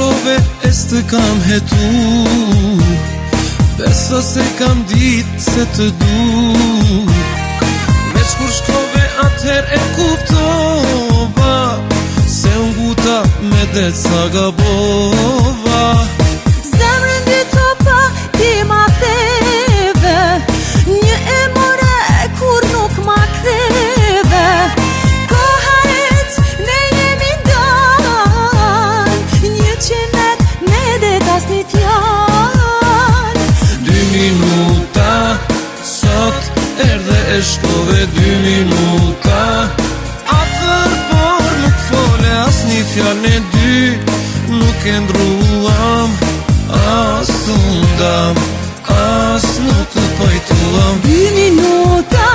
shkove e s'të kam hetu, beso se kam dit se të du. Veç kur shkove atëher e kuptova se nguta me det sa gabova. Zemrën dy topa ti ma theve, një e more kur nuk ma ktheve. Koharet ne jemi ndan, një qenet me det as një fjall. 2 minuta, sot erdhe e shkove 2 minuta. Atër por nuk fole as një fjall, ne dy nuk e ndruam, as të ndam, as nuk të pajtuam. 2 minuta,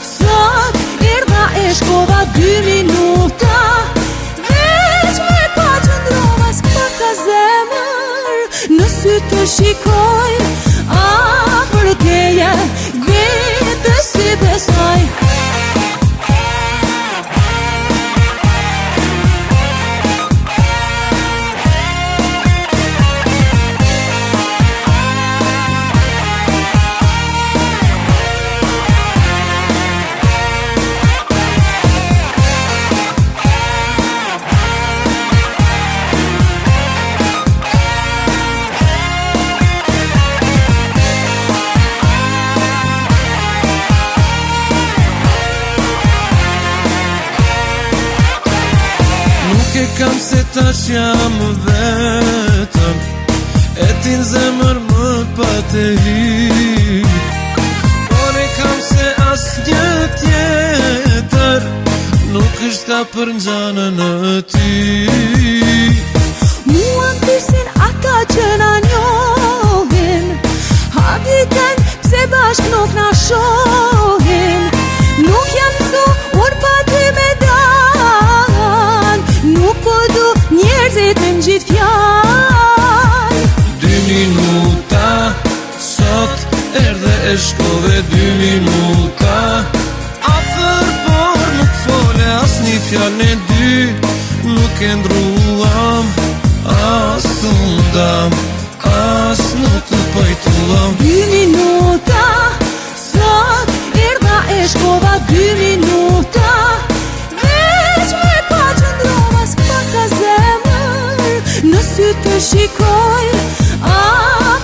sot erdha e shkova 2 minuta. Veç me pa qëndrova s'ka ka zemër, në sy të shikoj, a për teje vetës si besoj. E kam se tash jam vetëm, e tin zemër më pa të hy. Por e kam se as një tjetër nuk është ka për ngjanën e ty. Mua m'pysin ata që na njohin, habiten pse bashk nuk na shohin. Nuk jam mësu unë pa ty me dan, nuk po du njerëzit me m'gjit fjall. 2 minuta, sot erdhe e shkove 2 minuta. Atër por nuk fole as një fjall, ne dy nuk e ndruam, as të ndam, as nuk të pajtuam. 2 minuta, sot erdha e shkova 2 minuta. Veç me pa qëndrova s'ka ka zemër, në sy të shikoj, a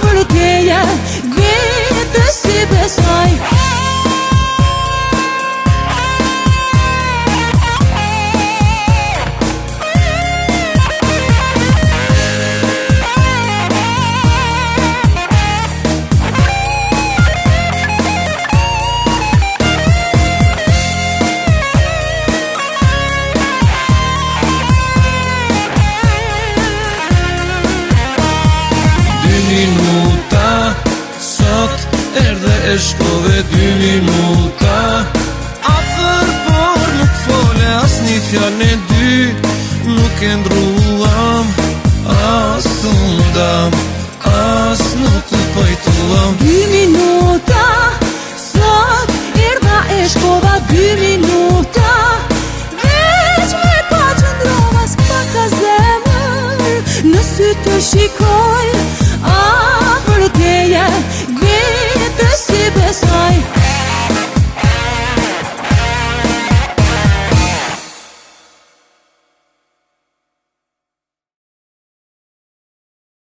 për teje vetës si besoj. Minuta, sot erdhe e shkove 2 minuta. Atër por nuk fole as një fjall, ne dy nuk e ndruam, as të ndam, as nuk të pajtuam. 2 minuta, sot erdha e shkova 2 minuta. Veç me pa qëndrova s'ka ka zemër, në sy të shikoj,